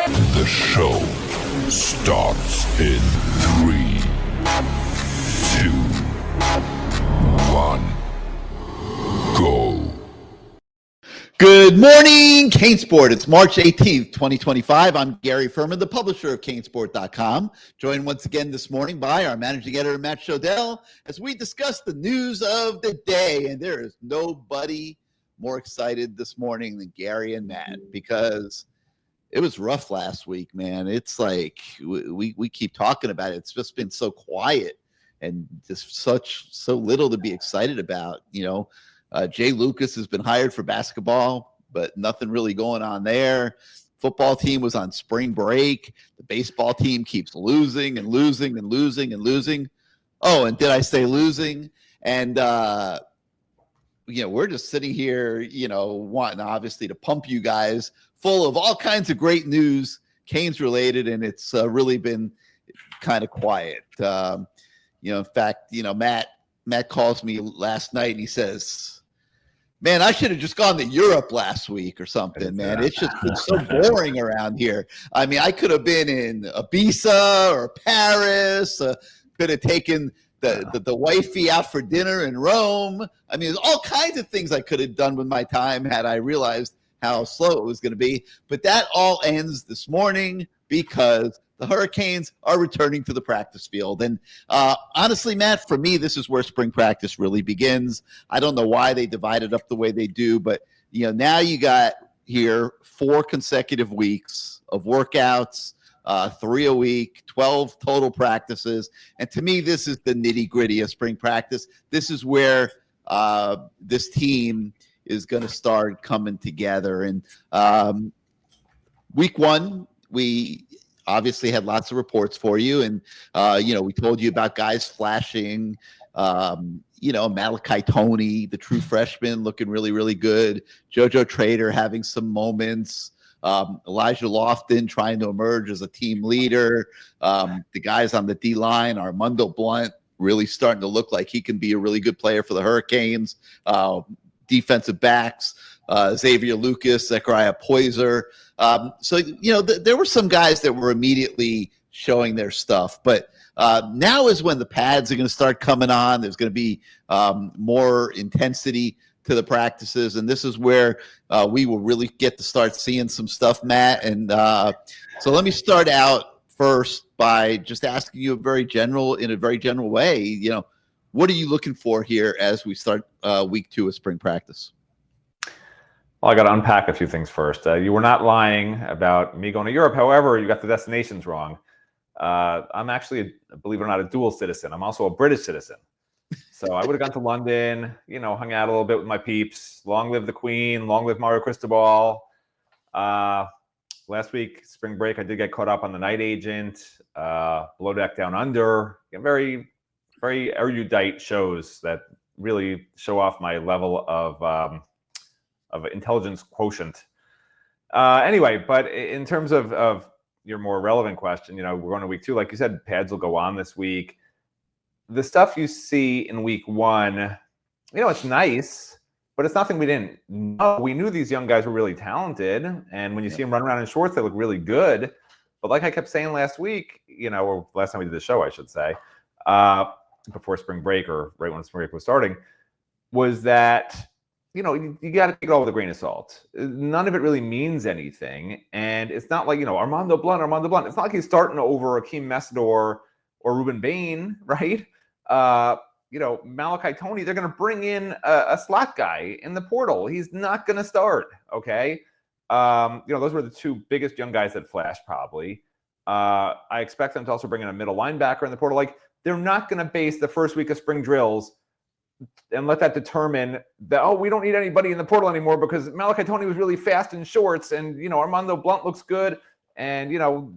The show starts in 3, 2, 1, go. Good morning, CaneSport. It's March 18th, 2025. I'm Gary Ferman, the publisher of CaneSport.com, joined once again this morning by our managing editor, Matt Shodell, as we discuss the news of the day. And there is nobody more excited this morning than Gary and Matt, because it was rough last week, man. It's like we keep talking about it. It's just been so quiet and just so little to be excited about. Jay Lucas has been hired for basketball, but nothing really going on there. Football team was on spring break. The baseball team keeps losing and losing and losing and losing. Oh, and did I say losing? And we're just sitting here, wanting obviously to pump you guys full of all kinds of great news, Canes related, and it's really been kind of quiet. In fact, Matt calls me last night and he says, "Man, I should have just gone to Europe last week or something, man. It's just been so boring around here. I mean, I could have been in Ibiza or Paris, could have taken the wifey out for dinner in Rome. I mean, there's all kinds of things I could have done with my time had I realized how slow it was going to be. But that all ends this morning because the Hurricanes are returning to the practice field. And honestly, Matt, for me, this is where spring practice really begins. I don't know why they divided up the way they do, but now you got here 4 consecutive weeks of workouts, 3 a week, 12 total practices. And to me, this is the nitty-gritty of spring practice. This is where this team is going to start coming together. And week 1, we obviously had lots of reports for you. And, we told you about guys flashing, Malachi Toney, the true freshman, looking really, really good. JoJo Trader having some moments. Elijah Lofton trying to emerge as a team leader. The guys on the D-line, Armando Blunt, really starting to look like he can be a really good player for the Hurricanes. Defensive backs, Xavier Lucas, Zechariah Poyser. There were some guys that were immediately showing their stuff, but now is when the pads are going to start coming on. There's going to be more intensity to the practices, and this is where we will really get to start seeing some stuff, Matt. And so let me start out first by just asking you in a very general way, what are you looking for here as we start week 2 of spring practice? Well, I got to unpack a few things first. You were not lying about me going to Europe. However, you got the destinations wrong. I'm actually, believe it or not, a dual citizen. I'm also a British citizen. So I would have gone to London, hung out a little bit with my peeps. Long live the Queen. Long live Mario Cristobal. Last week, spring break, I did get caught up on The Night Agent, Below Deck Down Under. Very, very erudite shows that really show off my level of intelligence quotient. Anyway, but in terms of your more relevant question, we're going to week 2. Like you said, pads will go on this week. The stuff you see in week 1, it's nice, but it's nothing we didn't know. We knew these young guys were really talented, and when you see them run around in shorts, they look really good. But like I kept saying last week, or last time we did the show, I should say, before spring break or right when spring break was starting, was that you got to take it all with a grain of salt. None of it really means anything, and it's not like Armando Blunt. It's not like he's starting over Akeem Messidor or Ruben Bain, right? Malachi Toney, they're going to bring in a slot guy in the portal. He's not going to start, okay? Those were the 2 biggest young guys that flashed probably. I expect them to also bring in a middle linebacker in the portal. Like, they're not going to base the first week of spring drills and let that determine that, we don't need anybody in the portal anymore because Malachi Toney was really fast in shorts and, Armando Blunt looks good and,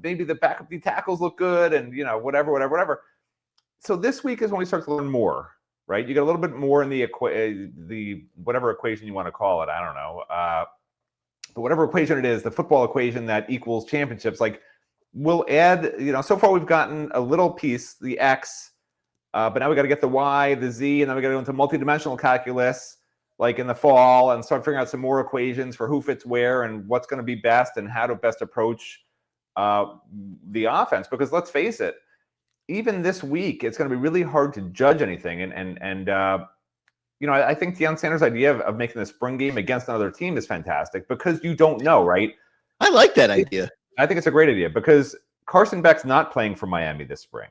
maybe the backup D tackles look good and, whatever. So this week is when we start to learn more, right? You get a little bit more in the whatever equation you want to call it. I don't know. But whatever equation it is, the football equation that equals championships, like we'll add, so far we've gotten a little piece, the X, but now we got to get the Y, the Z, and then we got to go into multidimensional calculus, like in the fall, and start figuring out some more equations for who fits where and what's going to be best and how to best approach the offense, because let's face it, even this week, it's going to be really hard to judge anything. And I think Deion Sanders' idea of making the spring game against another team is fantastic because you don't know, right? I like that idea. I think it's a great idea because Carson Beck's not playing for Miami this spring.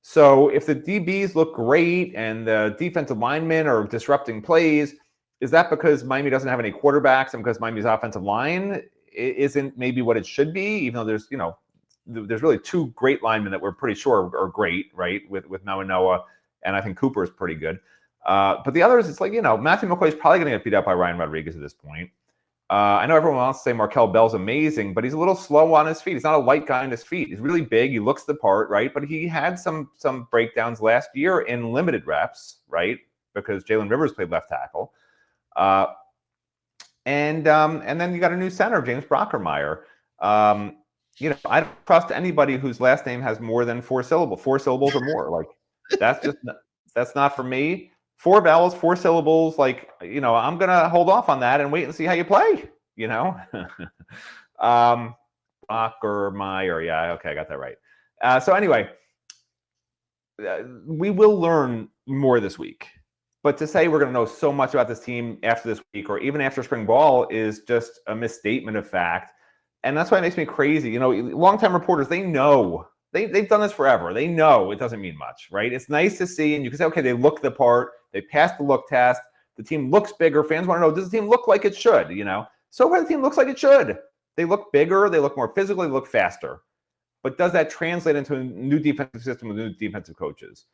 So if the DBs look great and the defensive linemen are disrupting plays, is that because Miami doesn't have any quarterbacks and because Miami's offensive line isn't maybe what it should be, even though there's really two great linemen that we're pretty sure are great, right? With Noah, and I think Cooper is pretty good. But the others, it's like, Matthew McCoy is probably going to get beat up by Ryan Rodriguez at this point. I know everyone wants to say Markel Bell's amazing, but he's a little slow on his feet. He's not a light guy on his feet. He's really big. He looks the part, right? But he had some breakdowns last year in limited reps, right? Because Jalen Rivers played left tackle. And then you got a new center, James Brockermeyer. I don't trust anybody whose last name has more than four syllables or more. Like that's not for me. 4 vowels, 4 syllables. Like, I'm going to hold off on that and wait and see how you play, Brockermeyer. Yeah. Okay. I got that right. So anyway, we will learn more this week, but to say we're going to know so much about this team after this week, or even after spring ball, is just a misstatement of fact. And that's why it makes me crazy. Longtime reporters, they know. They've done this forever. They know it doesn't mean much, right? It's nice to see, and you can say, okay, they look the part. They passed the look test. The team looks bigger. Fans want to know, does the team look like it should? So far the team looks like it should. They look bigger. They look more physical. They look faster. But does that translate into a new defensive system with new defensive coaches?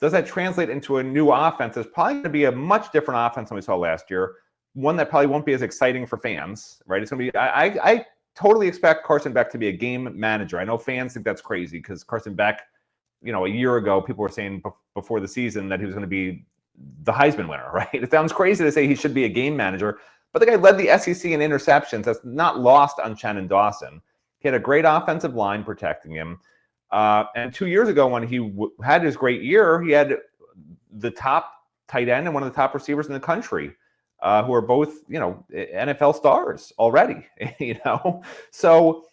Does that translate into a new offense that's probably going to be a much different offense than we saw last year? One that probably won't be as exciting for fans, right? It's going to be, I totally expect Carson Beck to be a game manager. I know fans think that's crazy because Carson Beck, a year ago, people were saying before the season that he was going to be the Heisman winner, right? It sounds crazy to say he should be a game manager, but the guy led the SEC in interceptions. That's not lost on Shannon Dawson. He had a great offensive line protecting him. And 2 years ago, when he had his great year, he had the top tight end and one of the top receivers in the country, who are both, NFL stars already, So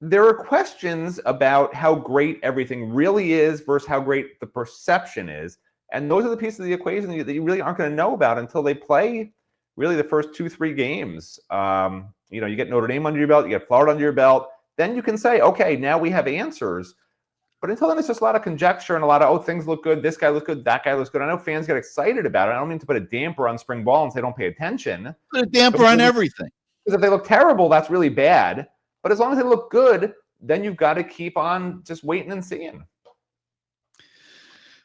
there are questions about how great everything really is versus how great the perception is. And those are the pieces of the equation that you really aren't going to know about until they play really the first 2-3 games. You get Notre Dame under your belt, you get Florida under your belt. Then you can say, okay, now we have answers. But until then, it's just a lot of conjecture and a lot of, things look good. This guy looks good. That guy looks good. I know fans get excited about it. I don't mean to put a damper on spring ball and say don't pay attention. Put a damper on everything. Because if they look terrible, that's really bad. But as long as they look good, then you've got to keep on just waiting and seeing.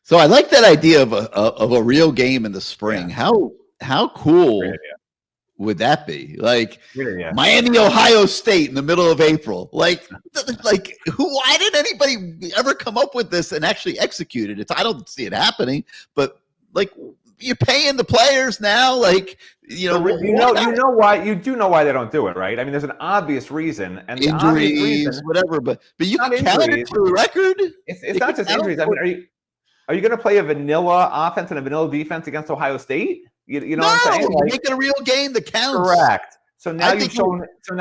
So I like that idea of a real game in the spring. Yeah. How cool would that be? Like Miami, Ohio State in the middle of April. Why did anybody ever come up with this and actually execute it? I don't see it happening, but you're paying the players now. You know why. You do know why they don't do it, right? I mean, there's an obvious reason, and the injuries, obvious reason, whatever. But you can count it to the record. It's not just injuries. I mean, are you going to play a vanilla offense and a vanilla defense against Ohio State? You know what I'm saying? Make it a real game that counts. Correct. So now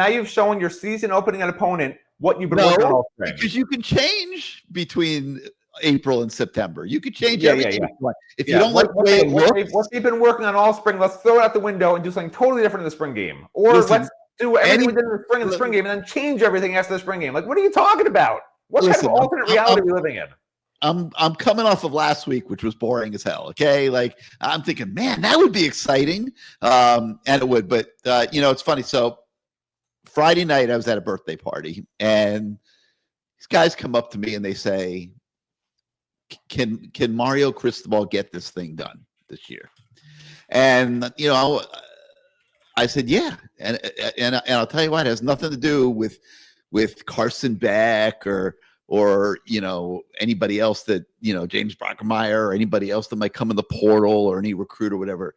you've shown your season opening an opponent what you've been working on all spring. Because you can change between April and September. You could change everything. If you don't like what they've been working on all spring, let's throw it out the window and do something totally different in the spring game. Or let's do everything we did in the spring game and then change everything after the spring game. What are you talking about? What kind of alternate reality are we living in? I'm coming off of last week, which was boring as hell. Okay. I'm thinking, man, that would be exciting. And it would, but it's funny. So Friday night I was at a birthday party and these guys come up to me and they say, can Mario Cristobal get this thing done this year? And, I said, yeah. And I'll tell you what, it has nothing to do with Carson Beck or anybody else that, James Brockermeyer or anybody else that might come in the portal or any recruit or whatever.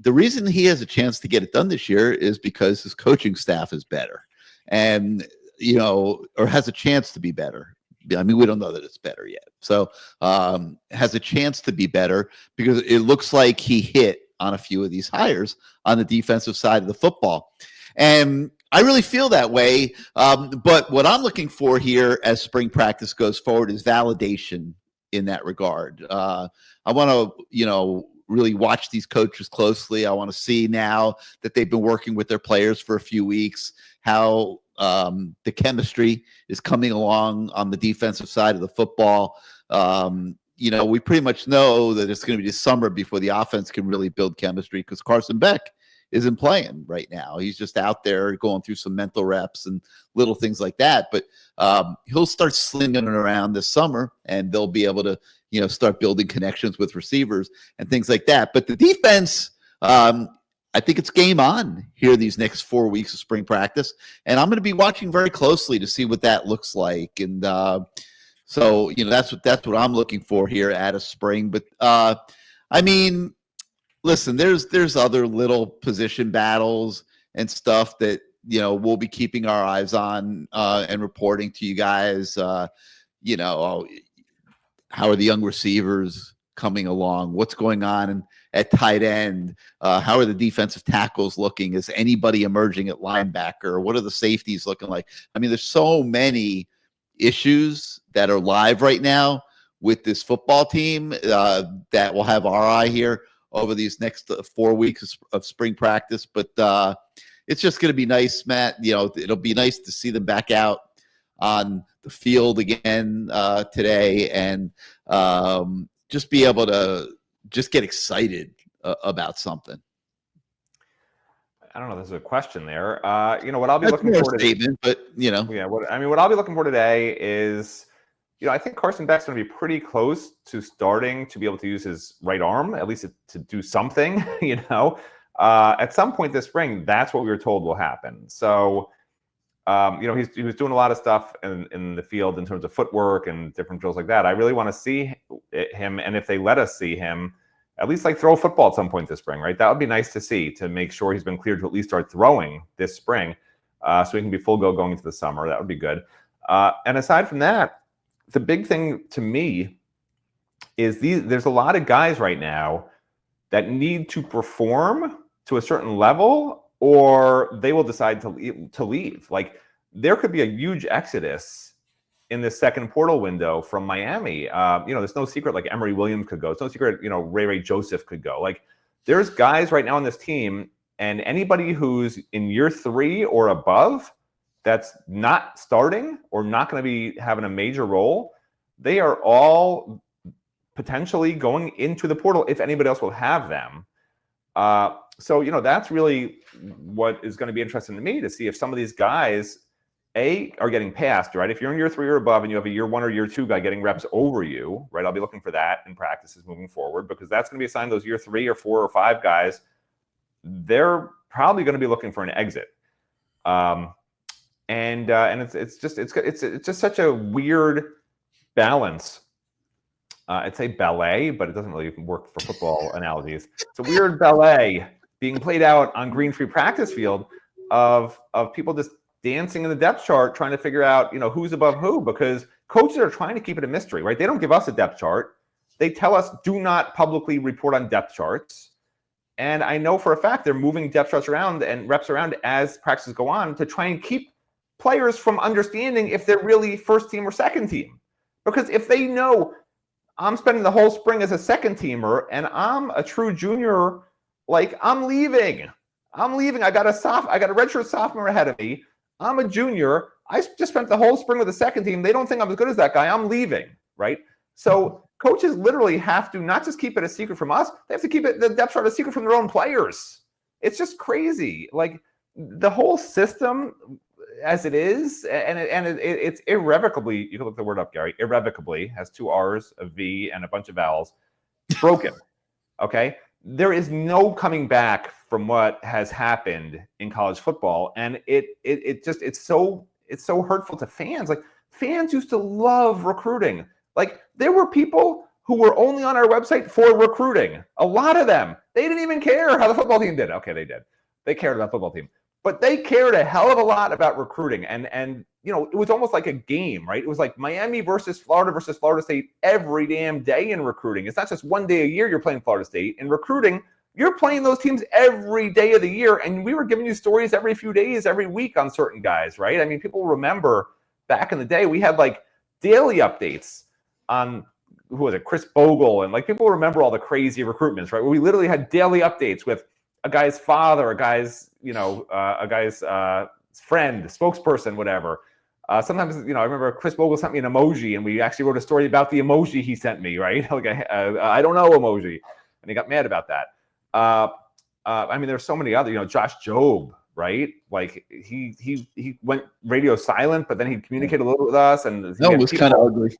The reason he has a chance to get it done this year is because his coaching staff is better and, or has a chance to be better. I mean, we don't know that it's better yet. So has a chance to be better because it looks like he hit on a few of these hires on the defensive side of the football. And I really feel that way. But what I'm looking for here as spring practice goes forward is validation in that regard. I want to, really watch these coaches closely. I want to see now that they've been working with their players for a few weeks, how the chemistry is coming along on the defensive side of the football. We pretty much know that it's going to be this summer before the offense can really build chemistry because Carson Beck isn't playing right now. He's just out there going through some mental reps and little things like that. But he'll start slinging it around this summer, and they'll be able to, start building connections with receivers and things like that. But the defense, I think it's game on here these next 4 weeks of spring practice, and I'm going to be watching very closely to see what that looks like. And so, that's what I'm looking for here at a spring. But listen, there's other little position battles and stuff that we'll be keeping our eyes on and reporting to you guys. How are the young receivers coming along? What's going on at tight end? How are the defensive tackles looking? Is anybody emerging at linebacker? What are the safeties looking like? There's so many issues that are live right now with this football team that will have our eye here over these next 4 weeks of spring practice. But it's just going to be nice, Matt. It'll be nice to see them back out on the field again today and just be able to just get excited about something. I don't know. There's a question there. What I'll be looking for statement, but Yeah. What I'll be looking for today is, I think Carson Beck's going to be pretty close to starting to be able to use his right arm, at least to do something. At some point this spring, that's what we were told will happen. So, he was doing a lot of stuff in the field in terms of footwork and different drills like that. I really want to see him, and if they let us see him, at least throw a football at some point this spring, right? That would be nice to see, to make sure he's been cleared to at least start throwing this spring, so he can be full go going into the summer. That would be good. And aside from that, the big thing to me is there's a lot of guys right now that need to perform to a certain level, or they will decide to leave. There could be a huge exodus in the second portal window from Miami. There's no secret Emory Williams could go. It's no secret, Ray Joseph could go. There's guys right now on this team, and anybody who's in year 3 or above that's not starting or not going to be having a major role, they are all potentially going into the portal if anybody else will have them. So, that's really what is going to be interesting to me, to see if some of these guys, are getting passed, right? If you're in year 3 or above and you have a year 1 or year 2 guy getting reps over you, right? I'll be looking for that in practices moving forward, because that's going to be a sign those year 3 or 4 or 5 guys, they're probably going to be looking for an exit. And it's just such a weird balance. I'd say ballet, but it doesn't really work for football analogies. It's a weird ballet being played out on Green Free practice field of people just dancing in the depth chart, trying to figure out, who's above who, because coaches are trying to keep it a mystery, right? They don't give us a depth chart. They tell us, do not publicly report on depth charts. And I know for a fact they're moving depth charts around and reps around as practices go on to try and keep players from understanding if they're really first team or second team. Because if they know I'm spending the whole spring as a second teamer and I'm a true junior, I'm leaving. I got a redshirt sophomore ahead of me. I'm a junior. I just spent the whole spring with the second team. They don't think I'm as good as that guy. I'm leaving, right? So coaches literally have to not just keep it a secret from us. They have to keep the depth chart a secret from their own players. It's just crazy. The whole system as it is, and it's irrevocably, you can look the word up, Gary, irrevocably, has 2 R's, a V, and a bunch of vowels, broken, okay? There is no coming back from what has happened in college football, and it's so hurtful to fans. Fans used to love recruiting. There were people who were only on our website for recruiting. A lot of them, they didn't even care how the football team did. Okay, they did. They cared about the football team. But they cared a hell of a lot about recruiting. And it was almost like a game, right? It was like Miami versus Florida State every damn day in recruiting. It's not just one day a year you're playing Florida State. In recruiting, you're playing those teams every day of the year, and we were giving you stories every few days, every week on certain guys, right? I mean, people remember back in the day, we had like daily updates on, who was it, Chris Bogle, and like people remember all the crazy recruitments, right? Where we literally had daily updates with a guy's father, a guy's, friend, spokesperson, whatever. Sometimes, I remember Chris Bogle sent me an emoji, and we actually wrote a story about the emoji he sent me, right? Like I don't know emoji, and he got mad about that. I mean, there's so many other, Josh Jobe, right? Like he went radio silent, but then he communicated a little with us, and it was kind of ugly.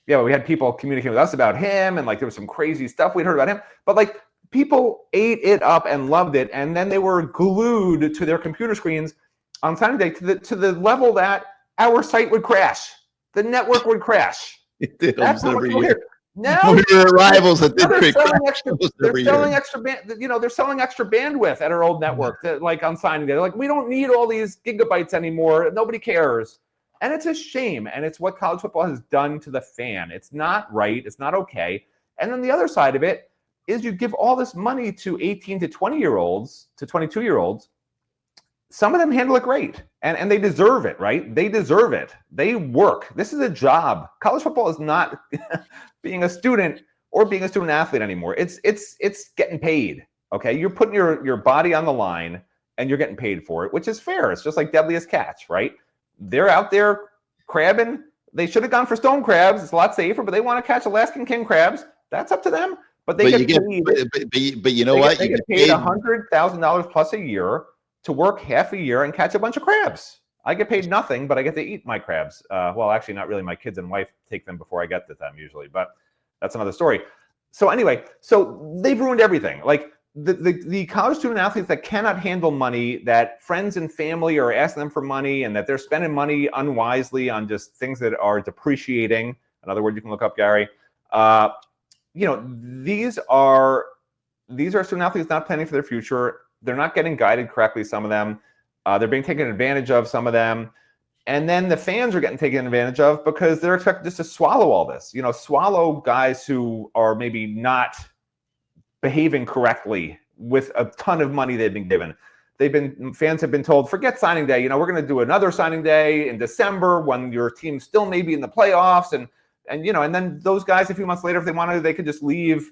Yeah, we had people communicating with us about him, and like there was some crazy stuff we'd heard about him, but like people ate it up and loved it, and then they were glued to their computer screens on signing day to the level that our site would crash, the network would crash. It did. That's how much year. Now we were rivals that did they're selling crash. they're selling extra they're selling extra bandwidth at our old network, like on signing day. They're like, we don't need all these gigabytes anymore. Nobody cares. And it's a shame. And it's what college football has done to the fan. It's not right. It's not okay. And then the other side of it is you give all this money to 18 to 20-year-olds, to 22-year-olds. Some of them handle it great. And they deserve it, right? They deserve it. They work. This is a job. College football is not being a student or being a student athlete anymore. It's getting paid. Okay. You're putting your body on the line and you're getting paid for it, which is fair. It's just like Deadliest Catch, right? They're out there crabbing. They should have gone for stone crabs. It's a lot safer, but they want to catch Alaskan king crabs. That's up to them. But they get paid. But you know what? They get paid $100,000 plus a year to work half a year and catch a bunch of crabs. I get paid nothing, but I get to eat my crabs. Well, actually, not really. My kids and wife take them before I get to them usually, but that's another story. So anyway, so they've ruined everything. Like the college student athletes that cannot handle money, that friends and family are asking them for money, and that they're spending money unwisely on just things that are depreciating. Another word you can look up, Gary. These are student athletes not planning for their future. They're not getting guided correctly, some of them. They're being taken advantage of, some of them. And then the fans are getting taken advantage of because they're expected just to swallow all this. Swallow guys who are maybe not behaving correctly with a ton of money they've been given. Fans have been told, forget signing day. We're going to do another signing day in December when your team still may be in the playoffs. And then those guys, a few months later, if they wanted, they could just leave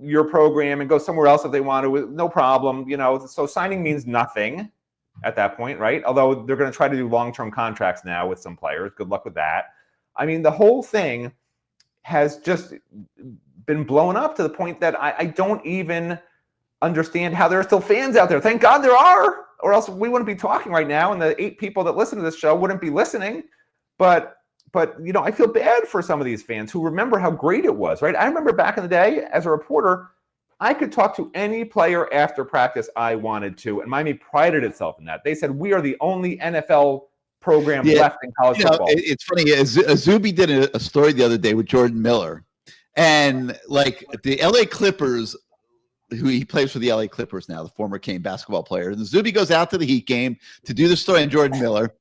your program and go somewhere else if they want to, no problem. So signing means nothing at that point, right? Although they're going to try to do long-term contracts now with some players. Good luck with that. I mean, the whole thing has just been blown up to the point that I don't even understand how there are still fans out there. Thank God there are, or else we wouldn't be talking right now, and the 8 people that listen to this show wouldn't be listening. But I feel bad for some of these fans who remember how great it was, right? I remember back in the day as a reporter, I could talk to any player after practice I wanted to, and Miami prided itself in that. They said, we are the only NFL program left in college football. It's funny. Azubi did a story the other day with Jordan Miller, and like the LA Clippers, who he plays for the LA Clippers now, the former Cane basketball player. And Azubi goes out to the Heat game to do the story on Jordan Miller.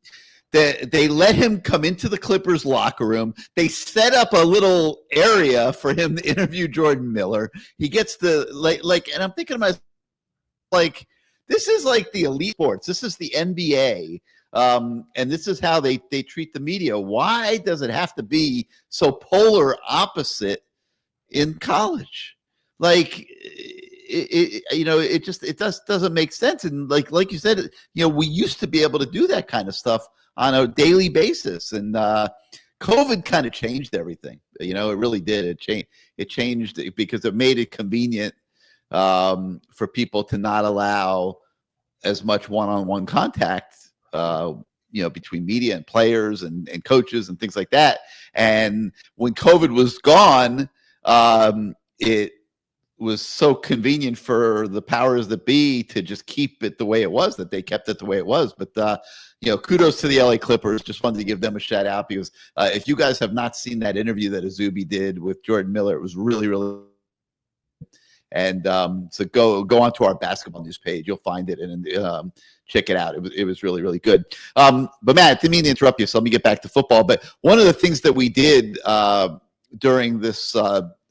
They let him come into the Clippers locker room. They set up a little area for him to interview Jordan Miller. He gets the and I'm thinking to myself, like, this is like the elite sports. This is the NBA. And this is how they treat the media. Why does it have to be so polar opposite in college? Like, it just doesn't make sense. And like you said, we used to be able to do that kind of stuff on a daily basis, and COVID kind of changed everything. It really did. It changed because it made it convenient for people to not allow as much one-on-one contact, between media and players and coaches and things like that. And when COVID was gone, it was so convenient for the powers that be to just keep it the way it was, that they kept it the way it was. But, kudos to the LA Clippers. Just wanted to give them a shout out because if you guys have not seen that interview that Azubi did with Jordan Miller, it was really, really. And so go onto our basketball news page. You'll find it and check it out. It was really, really good. But Matt, I didn't mean to interrupt you, so let me get back to football. But one of the things that we did during this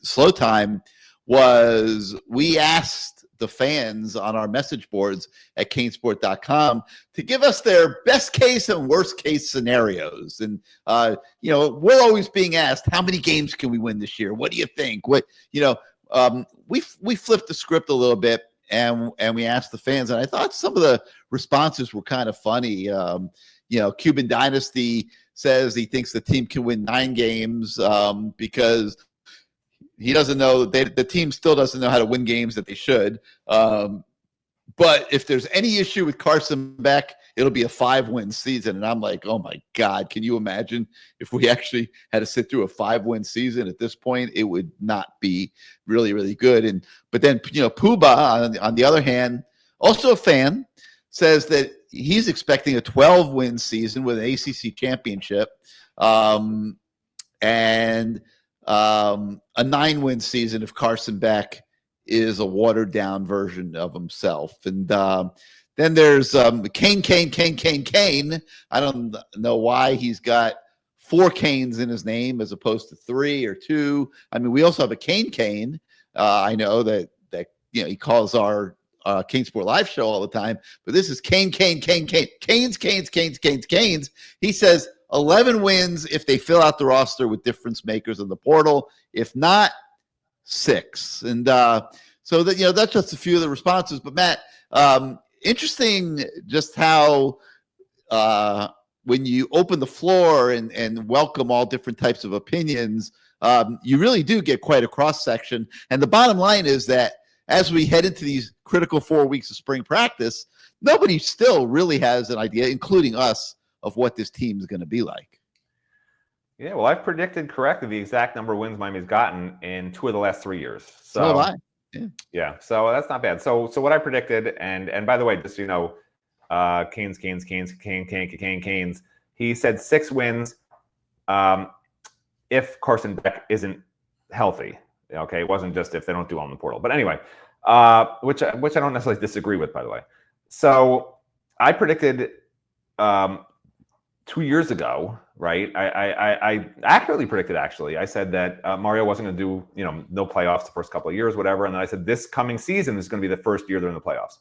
slow time was we asked the fans on our message boards at CaneSport.com to give us their best case and worst case scenarios. And we're always being asked, how many games can we win this year? What do you think? We flipped the script a little bit, and we asked the fans, and I thought some of the responses were kind of funny. Cuban Dynasty says he thinks the team can win 9 games because he doesn't know, the team still doesn't know how to win games that they should. But if there's any issue with Carson Beck, it'll be a 5-win season. And I'm like, oh my God, can you imagine if we actually had to sit through a 5-win season at this point? It would not be really, really good. But then, Puba, on the other hand, also a fan, says that he's expecting a 12-win season with an ACC championship and a 9-win season if Carson Beck is a watered-down version of himself. And then there's Kane. I don't know why he's got 4 Canes in his name as opposed to 3 or 2. I mean, we also have a Kane. I know that he calls our CaneSport Live show all the time, but this is Canes. He says 11 wins if they fill out the roster with difference makers in the portal. If not, 6. And so that that's just a few of the responses. But Matt, interesting just how when you open the floor and welcome all different types of opinions, you really do get quite a cross section. And the bottom line is that as we head into these critical 4 weeks of spring practice, nobody still really has an idea, including us, of what this team is going to be like. Yeah, well, I've predicted correctly the exact number of wins Miami's gotten in 2 of the last 3 years. So have I. Yeah, so that's not bad. So what I predicted, and by the way, just Canes. He said 6 wins if Carson Beck isn't healthy. Okay, it wasn't just if they don't do well in the portal. But anyway, which I don't necessarily disagree with, by the way. So I predicted 2 years ago, right? I accurately predicted, actually. I said that Mario wasn't going to do, no playoffs the first couple of years, whatever. And then I said this coming season is going to be the first year they're in the playoffs.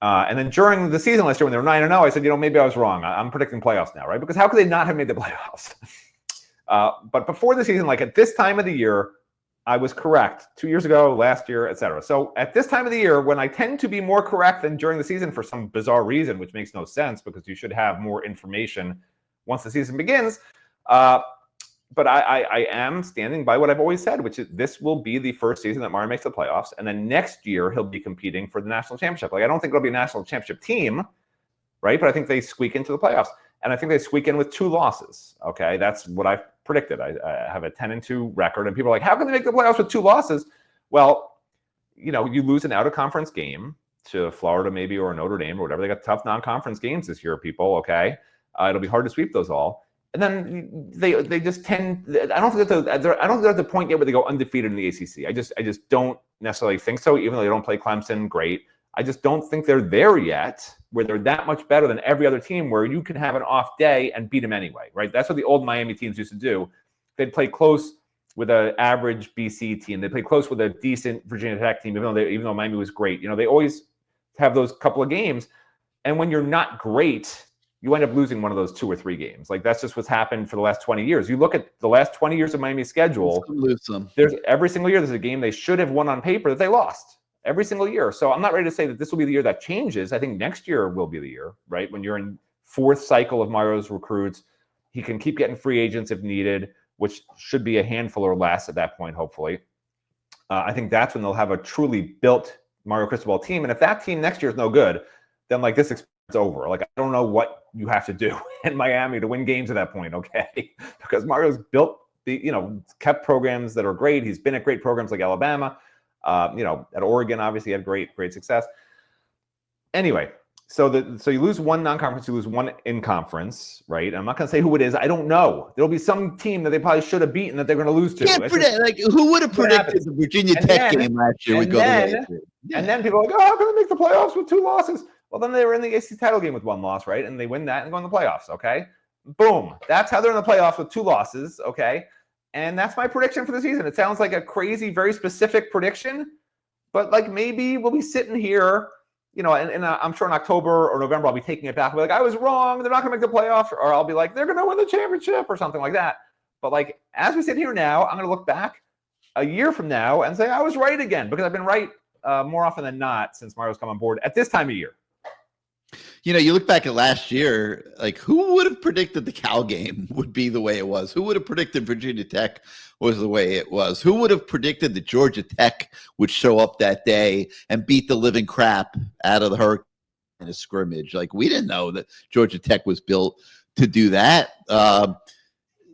And then during the season last year when they were 9-0, I said, maybe I was wrong. I'm predicting playoffs now, right? Because how could they not have made the playoffs? But before the season, like at this time of the year, I was correct 2 years ago, last year, etc. So at this time of the year, when I tend to be more correct than during the season for some bizarre reason, which makes no sense because you should have more information once the season begins. But I am standing by what I've always said, which is this will be the first season that Mario makes the playoffs. And then next year, he'll be competing for the national championship. Like, I don't think it'll be a national championship team, right? But I think they squeak into the playoffs. And I think they squeak in with 2 losses. Okay, that's what I've predicted. I have a 10-2 record, and people are like, how can they make the playoffs with 2 losses? Well, you lose an out-of-conference game to Florida maybe or Notre Dame or whatever. They got tough non-conference games this year, people, okay? It'll be hard to sweep those all. And then they just tend. I don't think they're at the point yet where they go undefeated in the ACC. I just don't necessarily think so. Even though they don't play Clemson, great. I just don't think they're there yet, where they're that much better than every other team, where you can have an off day and beat them anyway, right? That's what the old Miami teams used to do. They'd play close with an average BC team. They play close with a decent Virginia Tech team, even though Miami was great. They always have those couple of games, and when you're not great, you end up losing one of those 2 or 3 games. Like, that's just what's happened for the last 20 years. You look at the last 20 years of Miami's schedule, there's every single year there's a game they should have won on paper that they lost. Every single year. So I'm not ready to say that this will be the year that changes. I think next year will be the year, right? When you're in 4th cycle of Mario's recruits, he can keep getting free agents if needed, which should be a handful or less at that point, hopefully. I think that's when they'll have a truly built Mario Cristobal team. And if that team next year is no good, then like this experience is over. Like, I don't know what you have to do in Miami to win games at that point, okay? Because Mario's built kept programs that are great. He's been at great programs like Alabama. At Oregon, obviously, had great success. Anyway, so you lose 1 non-conference, you lose 1 in conference, right? I'm not going to say who it is. I don't know. There'll be some team that they probably should have beaten that they're going to lose to. Can't predict. Like, who would have predicted the Virginia Tech game last year would go the way? And then people are like, oh, how can they make the playoffs with 2 losses? Well, then they were in the ACC title game with 1 loss, right? And they win that and go in the playoffs, okay? Boom. That's how they're in the playoffs with 2 losses, okay? And that's my prediction for the season. It sounds like a crazy, very specific prediction, But like maybe we'll be sitting here, and I'm sure in October or November I'll be taking it back. I'll be like, I was wrong. They're not going to make the playoffs, or I'll be like, they're going to win the championship or something like that. But like as we sit here now, I'm going to look back a year from now and say I was right again, because I've been right more often than not since Mario's come on board at this time of year. You look back at last year, like who would have predicted the Cal game would be the way it was? Who would have predicted Virginia Tech was the way it was? Who would have predicted that Georgia Tech would show up that day and beat the living crap out of the Hurricane in a scrimmage? Like, we didn't know that Georgia Tech was built to do that.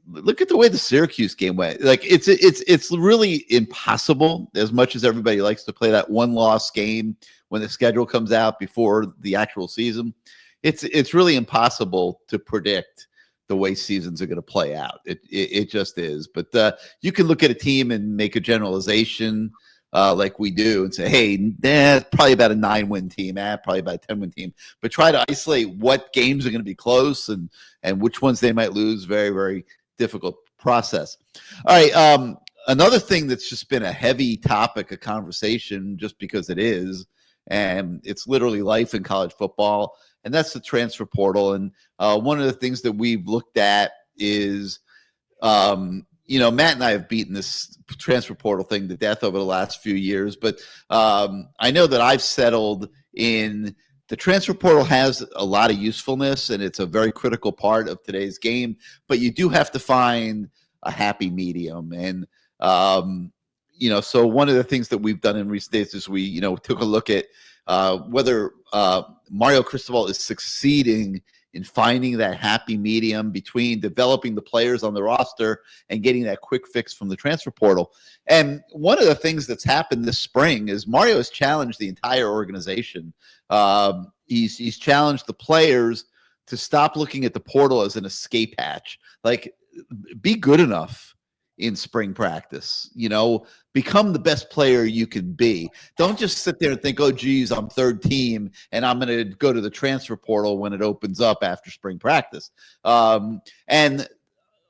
Look at the way the Syracuse game went. Like, it's really impossible, as much as everybody likes to play that one-loss game when the schedule comes out before the actual season. It's really impossible to predict the way seasons are going to play out. It just is. But you can look at a team and make a generalization like we do and say, hey, probably about a 9-win team, probably about a 10-win team. But try to isolate what games are going to be close and which ones they might lose. Very, very difficult process. All right. Another thing that's just been a heavy topic of conversation, just because it is, and it's literally life in college football, and that's the transfer portal. And one of the things that we've looked at is, Matt and I have beaten this transfer portal thing to death over the last few years, but I know that I've settled in the transfer portal has a lot of usefulness, and it's a very critical part of today's game, but you do have to find a happy medium. And, so one of the things that we've done in recent days is we, took a look at whether Mario Cristobal is succeeding in finding that happy medium between developing the players on the roster and getting that quick fix from the transfer portal. And one of the things that's happened this spring is Mario has challenged the entire organization. He's challenged the players to stop looking at the portal as an escape hatch. Like, be good enough in spring practice, become the best player you can be. Don't just sit there and think, oh, geez, I'm third team and I'm going to go to the transfer portal when it opens up after spring practice. And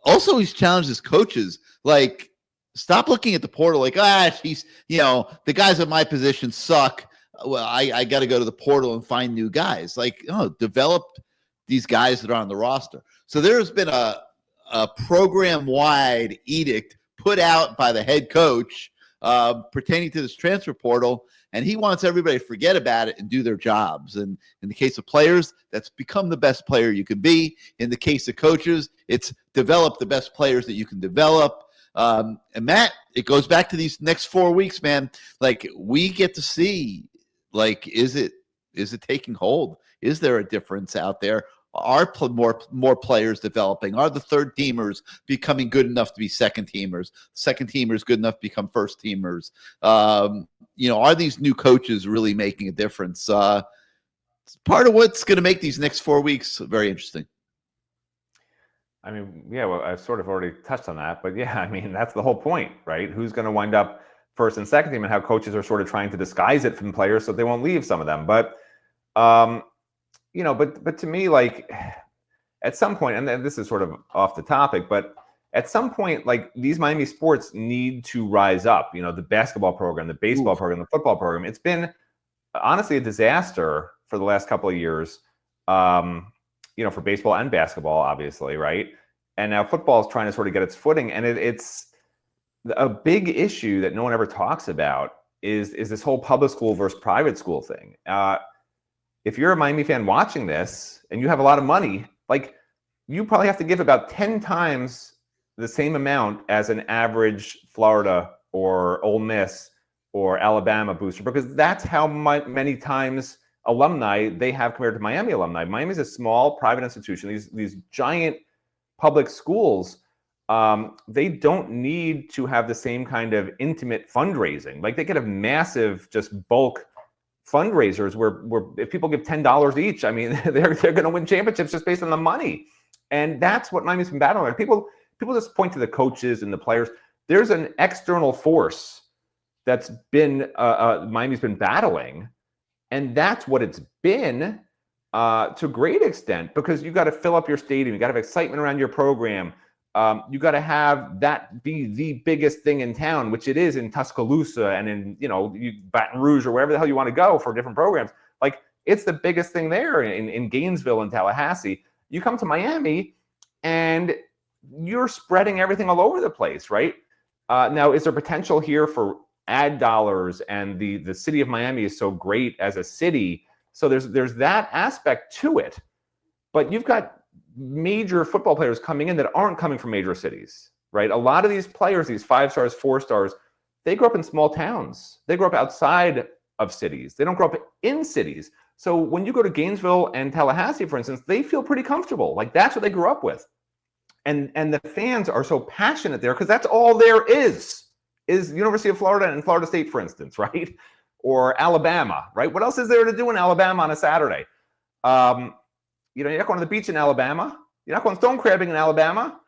also he's challenged his coaches, like, stop looking at the portal like, he's, the guys at my position suck. Well, I got to go to the portal and find new guys. Like, develop these guys that are on the roster. So there's been a program-wide edict put out by the head coach pertaining to this transfer portal, and he wants everybody to forget about it and do their jobs. And in the case of players, that's become the best player you can be. In the case of coaches, it's develop the best players that you can develop. And Matt, it goes back to these next 4 weeks, man. Like, we get to see, like, is it taking hold? Is there a difference out there? Are more players developing? Are the third teamers becoming good enough to be second teamers? Second teamers good enough to become first teamers? Are these new coaches really making a difference? It's part of what's going to make these next 4 weeks very interesting. I mean, yeah, well, I've sort of already touched on that, but yeah, I mean, that's the whole point, right? Who's going to wind up first and second team, and how coaches are sort of trying to disguise it from players so they won't leave some of them. But but to me, like, at some point, and this is sort of off the topic, but at some point, like, these Miami sports need to rise up. The basketball program, the baseball program, the football program. It's been honestly a disaster for the last couple of years, for baseball and basketball, obviously, right? And now football is trying to sort of get its footing, and it's a big issue that no one ever talks about is this whole public school versus private school thing. If you're a Miami fan watching this and you have a lot of money, like, you probably have to give about 10 times the same amount as an average Florida or Ole Miss or Alabama booster, because that's how many times alumni they have compared to Miami alumni. Miami's a small private institution. These giant public schools, they don't need to have the same kind of intimate fundraising. Like, they could have massive, just bulk fundraisers where if people give $10 each, I mean, they're going to win championships just based on the money. And that's what Miami's been battling. Like, people just point to the coaches and the players. There's an external force that's been Miami's been battling, and that's what it's been to a great extent, because you got to fill up your stadium, you got to have excitement around your program. You got to have that be the biggest thing in town, which it is in Tuscaloosa and in, Baton Rouge or wherever the hell you want to go for different programs. Like, it's the biggest thing there in Gainesville and Tallahassee. You come to Miami and you're spreading everything all over the place, right? Now, is there potential here for ad dollars? And the city of Miami is so great as a city. So there's that aspect to it. But you've got major football players coming in that aren't coming from major cities, right? A lot of these players, these 5 stars, 4 stars, they grow up in small towns. They grow up outside of cities. They don't grow up in cities. So when you go to Gainesville and Tallahassee, for instance, they feel pretty comfortable. Like, that's what they grew up with. And the fans are so passionate there because that's all there is University of Florida and Florida State, for instance, right? Or Alabama, right? What else is there to do in Alabama on a Saturday? You're not going to the beach in Alabama. You're not going stone crabbing in Alabama.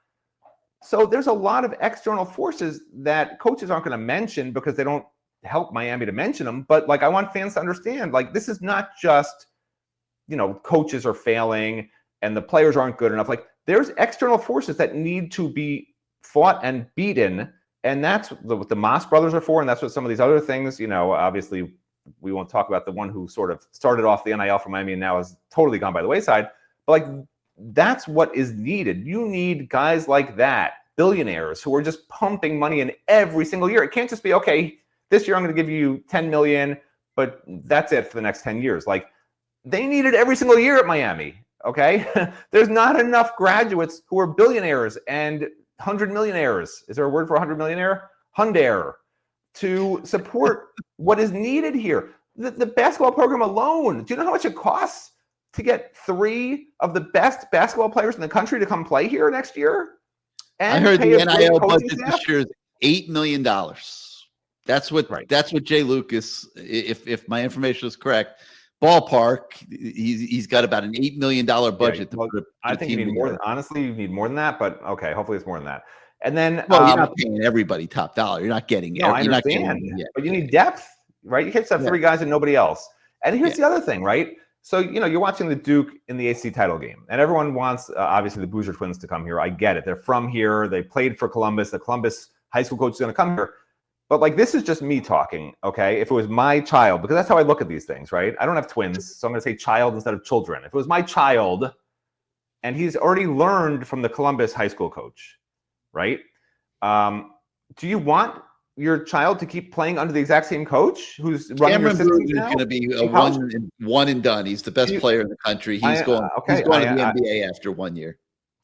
So there's a lot of external forces that coaches aren't going to mention because they don't help Miami to mention them. But, like, I want fans to understand, like, this is not just, coaches are failing and the players aren't good enough. Like, there's external forces that need to be fought and beaten. And that's what the Moss brothers are for. And that's what some of these other things, obviously we won't talk about the one who sort of started off the NIL for Miami and now has totally gone by the wayside. But, like, that's what is needed. You need guys like that, billionaires who are just pumping money in every single year. It can't just be, okay, this year I'm going to give you $10 million, but that's it for the next 10 years. Like, they need it every single year at Miami, okay? There's not enough graduates who are billionaires and 100 millionaires. Is there a word for 100 millionaire? Hundaire. To support what is needed here. The basketball program alone, do you know how much it costs to get 3 of the best basketball players in the country to come play here next year? And I heard the NIL budget staff? this year is $8 million. That's what Jay Lucas, if my information is correct, ballpark, he's got about an $8 million budget. I think you need more than, honestly, you need more than that, but okay, hopefully it's more than that. And then, you're not paying everybody top dollar. You're not getting. No, I understand, but you need depth, right? You can't just have 3 guys and nobody else. And here's the other thing, right? So, you're watching the Duke in the ACC title game, and everyone wants, obviously, the Boozer twins to come here. I get it. They're from here. They played for Columbus. The Columbus high school coach is going to come here. But, like, this is just me talking, okay? If it was my child, because that's how I look at these things, right? I don't have twins, so I'm going to say child instead of children. If it was my child, and he's already learned from the Columbus high school coach, right? Do you want your child to keep playing under the exact same coach who's running your system now? Is going to be a one and done. He's the best player in the country. He's going to the NBA after 1 year.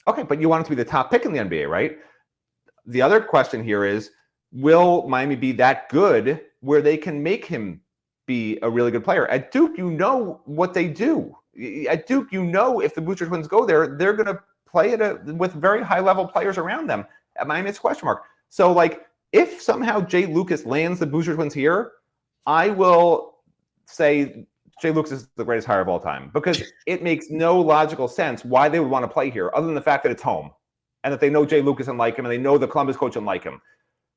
Okay, but you want him to be the top pick in the NBA, right? The other question here is, will Miami be that good where they can make him be a really good player? At Duke, you know what they do. At Duke, if the Booster twins go there, they're going to play with very high-level players around them. At Miami, it's a question mark. So, like, if somehow Jay Lucas lands the Booster twins here, I will say Jay Lucas is the greatest hire of all time, because it makes no logical sense why they would want to play here other than the fact that it's home and that they know Jay Lucas and like him and they know the Columbus coach and like him.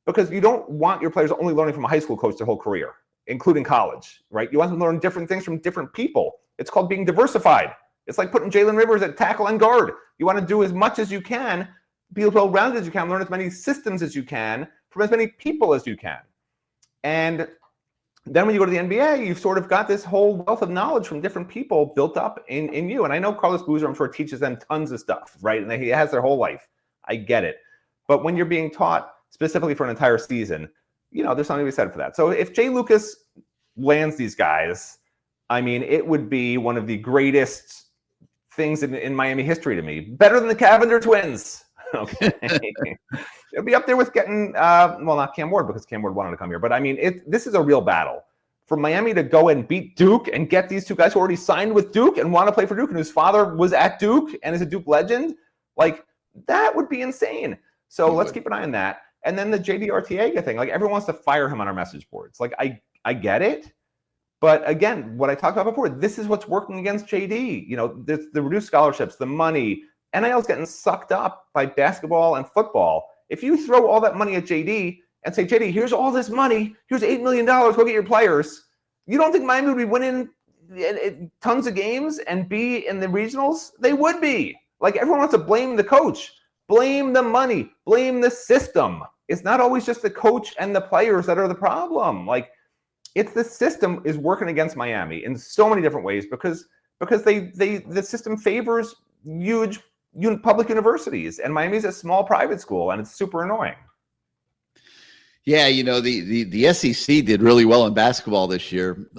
Because you don't want your players only learning from a high school coach their whole career, including college, right? You want them to learn different things from different people. It's called being diversified. It's like putting Jalen Rivers at tackle and guard. You want to do as much as you can, be as well-rounded as you can, learn as many systems as you can from as many people as you can. And then when you go to the NBA, you've sort of got this whole wealth of knowledge from different people built up in you. And I know Carlos Boozer, I'm sure, teaches them tons of stuff, right? And he has their whole life. I get it. But when you're being taught specifically for an entire season, there's something to be said for that. So if Jay Lucas lands these guys, I mean, it would be one of the greatest things in Miami history to me. Better than the Cavender twins. Okay. It'll be up there with getting, not Cam Ward, because Cam Ward wanted to come here. But I mean, this is a real battle. For Miami to go and beat Duke and get these 2 guys who already signed with Duke and want to play for Duke and whose father was at Duke and is a Duke legend, like, that would be insane. So let's keep an eye on that. And then the JD Arteaga thing, like, everyone wants to fire him on our message boards. Like, I get it. But again, what I talked about before, this is what's working against JD. The reduced scholarships, the money, NIL is getting sucked up by basketball and football. If you throw all that money at JD and say, JD, here's all this money, here's $8 million, go get your players, you don't think Miami would be winning tons of games and be in the regionals? They would be. Like, everyone wants to blame the coach. Blame the money. Blame the system. It's not always just the coach and the players that are the problem. Like, it's the system is working against Miami in so many different ways because the system favors huge public universities, and Miami's a small private school, and it's super annoying. Yeah, the SEC did really well in basketball this year.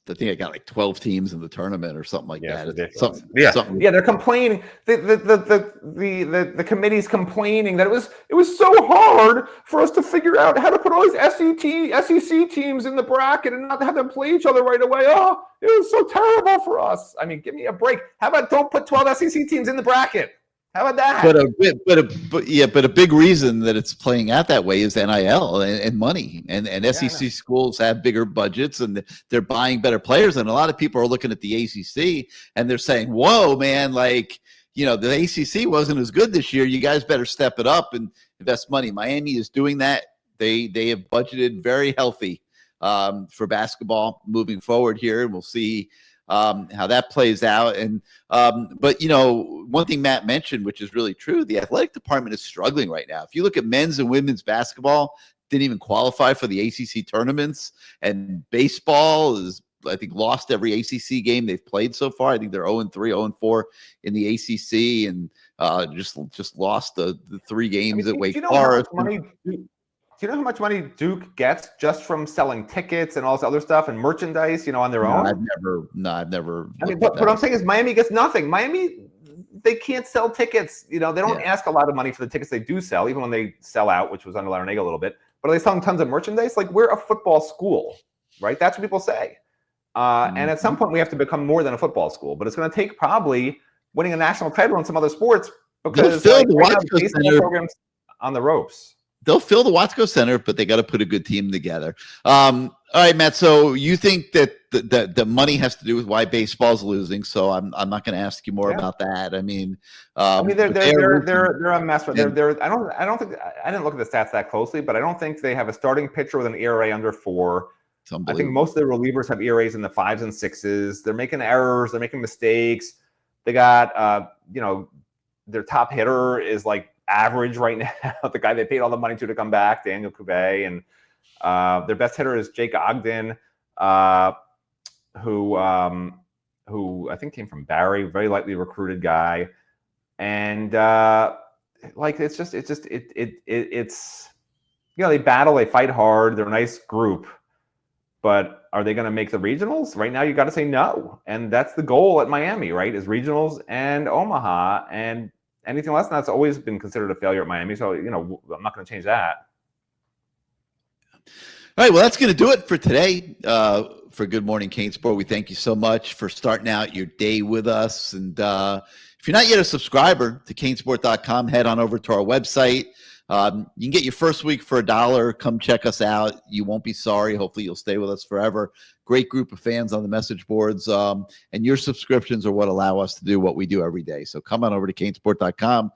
I think I got like 12 teams in the tournament or something like that. Something. They're complaining. The committee's complaining that it was so hard for us to figure out how to put all these SEC teams in the bracket and not have them play each other right away. Oh, it was so terrible for us. I mean, give me a break. How about don't put 12 SEC teams in the bracket? How about that? But a big reason that it's playing out that way is NIL and money, and SEC schools have bigger budgets and they're buying better players. And a lot of people are looking at the ACC and they're saying, "Whoa, man! Like, the ACC wasn't as good this year. You guys better step it up and invest money." Miami is doing that. They have budgeted very healthy for basketball moving forward here, and we'll see how that plays out. And but one thing Matt mentioned, which is really true, the athletic department is struggling right now. If you look at men's and women's basketball, didn't even qualify for the ACC tournaments, and baseball is, I think, lost every ACC game they've played so far. I think they're 0-3, 0-4 in the ACC, and just lost the 3 games at Wake Forest. Do you know how much money Duke gets just from selling tickets and all this other stuff and merchandise, on their own? I've never. I mean, what I'm saying is Miami gets nothing. Miami, they can't sell tickets. They don't ask a lot of money for the tickets they do sell, even when they sell out, which was under Larinaga a little bit. But are they selling tons of merchandise? Like, we're a football school, right? That's what people say. And at some point, we have to become more than a football school. But it's going to take probably winning a national title in some other sports because baseball programs on the ropes. They'll fill the Watsco Center, but they got to put a good team together. All right, Matt. So you think that the money has to do with why baseball's losing? So I'm not going to ask you more about that. I mean, they're a mess. But I didn't look at the stats that closely, but I don't think they have a starting pitcher with an ERA under 4. I think most of the relievers have ERAs in the 5s and 6s. They're making errors. They're making mistakes. They got their top hitter is like average right now. The guy they paid all the money to come back, Daniel Cubey, and their best hitter is Jake Ogden, who I think came from Barry, very lightly recruited guy, and it's they battle, they fight hard, they're a nice group, but are they going to make the regionals? Right now, you got to say no, and that's the goal at Miami, right? Is regionals and Omaha, and anything less than that's always been considered a failure at Miami. So, I'm not going to change that. All right. Well, that's going to do it for today for Good Morning CaneSport. We thank you so much for starting out your day with us. And if you're not yet a subscriber to CaneSport.com, head on over to our website. You can get your first week for $1. Come check us out. You won't be sorry. Hopefully you'll stay with us forever. Great group of fans on the message boards. And your subscriptions are what allow us to do what we do every day. So come on over to CaneSport.com,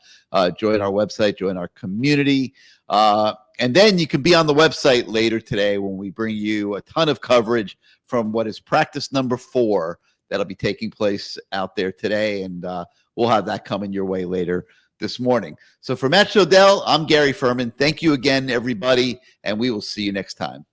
join our website, join our community. And then you can be on the website later today when we bring you a ton of coverage from what is practice number 4 that'll be taking place out there today. And we'll have that coming your way later this morning. So for Matt Shodell, I'm Gary Ferman. Thank you again, everybody, and we will see you next time.